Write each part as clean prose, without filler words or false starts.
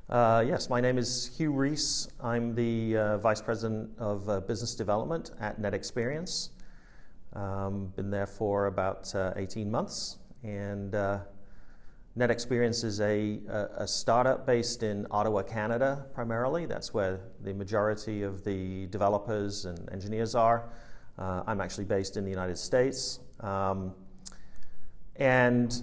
Yes, my name is Hugh Rees. I'm the Vice President of Business Development at NetExperience. Been there for about 18 months. And NetExperience is a startup based in Ottawa, Canada, primarily. That's where the majority of the developers and engineers are. I'm actually based in the United States. And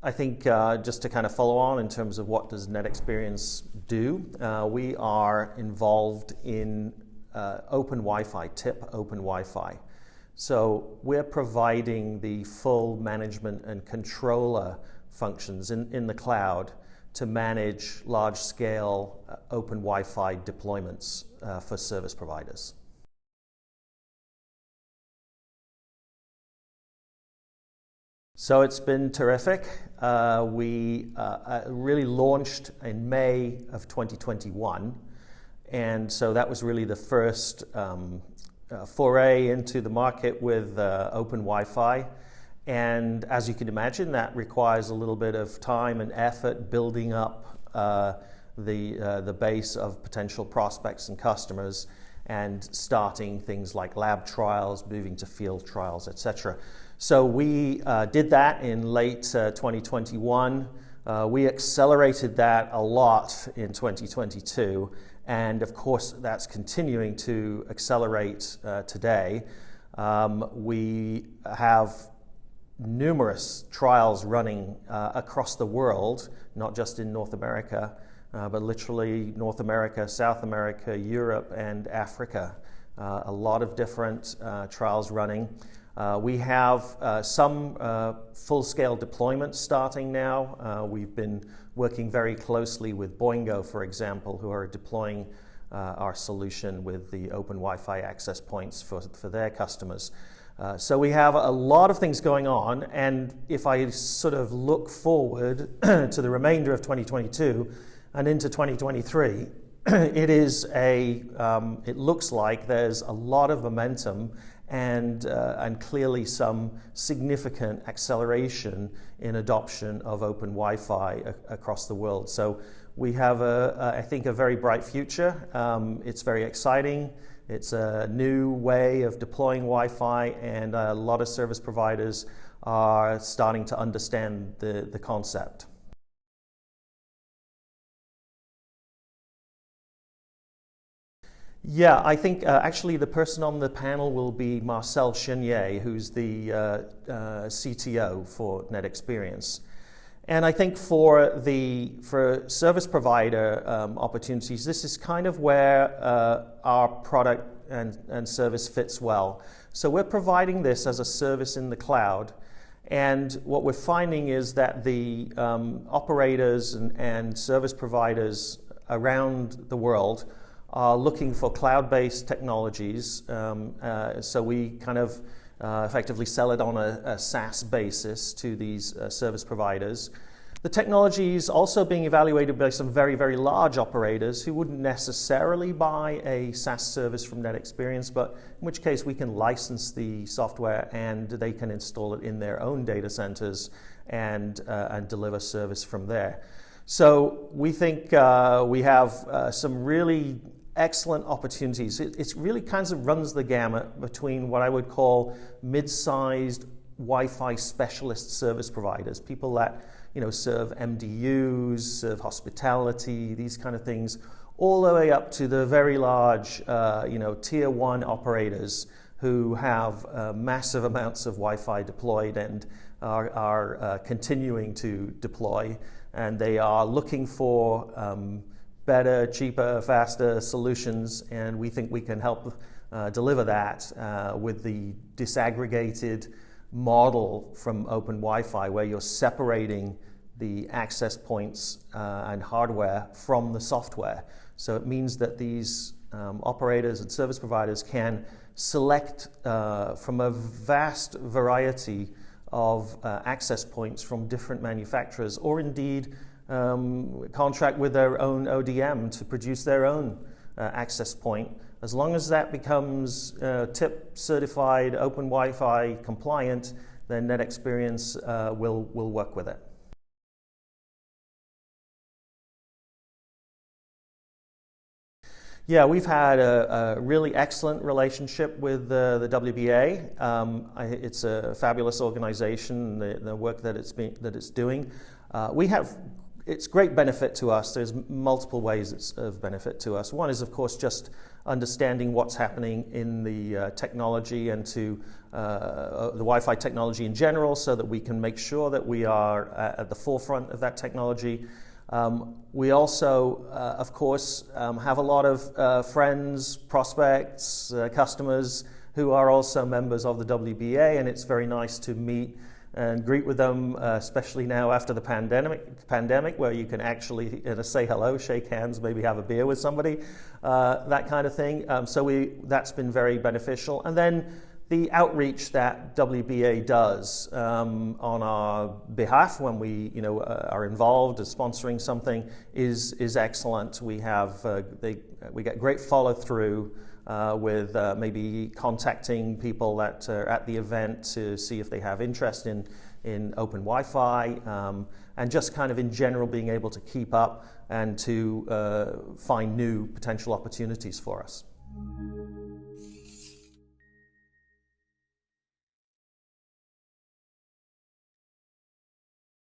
I think just to kind of follow on in terms of what does NetExperience do, we are involved in OpenWiFi, TIP OpenWiFi. So we're providing the full management and controller functions in the cloud to manage large-scale OpenWiFi deployments for service providers. So it's been terrific. We really launched in May of 2021, and so that was really the first foray into the market with OpenWiFi. And as you can imagine, that requires a little bit of time and effort building up the base of potential prospects and customers and starting things like lab trials, moving to field trials, etc. So we did that in late 2021. We accelerated that a lot in 2022. And of course, that's continuing to accelerate today. We have numerous trials running across the world, not just in North America, but literally North America, South America, Europe, and Africa. A lot of different trials running. We have some full-scale deployments starting now. We've been working very closely with Boingo, for example, who are deploying our solution with the OpenWiFi access points for their customers. So we have a lot of things going on, and if I sort of look forward to the remainder of 2022 and into 2023, it looks like there's a lot of momentum and clearly some significant acceleration in adoption of OpenWiFi across the world. So we have, I think, a very bright future. It's very exciting. It's a new way of deploying Wi-Fi, and a lot of service providers are starting to understand the concept. Yeah, I think actually the person on the panel will be Marcel Chenier, who's the CTO for NetExperience. And I think for service provider opportunities, this is kind of where our product and service fits well. So we're providing this as a service in the cloud. And what we're finding is that the operators and service providers around the world are looking for cloud-based technologies. So we kind of effectively sell it on a SaaS basis to these service providers. The technology is also being evaluated by some very, very large operators who wouldn't necessarily buy a SaaS service from NetExperience, but in which case we can license the software and they can install it in their own data centers and deliver service from there. So we think we have some really excellent opportunities. It really kind of runs the gamut between what I would call mid-sized Wi-Fi specialist service providers, people that serve MDUs, serve hospitality, these kind of things, all the way up to the very large tier 1 operators who have massive amounts of Wi-Fi deployed and are continuing to deploy, and they are looking for better, cheaper, faster solutions, and we think we can help deliver that with the disaggregated model from OpenWiFi, where you're separating the access points and hardware from the software. So it means that these operators and service providers can select from a vast variety of access points from different manufacturers, or indeed contract with their own ODM to produce their own access point. As long as that becomes TIP certified, OpenWiFi compliant, then NetExperience will work with it. Yeah, we've had a really excellent relationship with the WBA. It's a fabulous organization, the work that it's doing. It's great benefit to us. There's multiple ways of benefit to us. One is, of course, just understanding what's happening in the technology and to the Wi-Fi technology in general, so that we can make sure that we are at the forefront of that technology. We also, of course, have a lot of friends, prospects, customers who are also members of the WBA, and it's very nice to meet and greet with them, especially now after the pandemic, where you can actually say hello, shake hands, maybe have a beer with somebody, that kind of thing. That's been very beneficial. And then the outreach that WBA does on our behalf when we are involved in sponsoring something is excellent. We get great follow through with maybe contacting people that are at the event to see if they have interest in open Wi-Fi, and just kind of in general being able to keep up and to find new potential opportunities for us.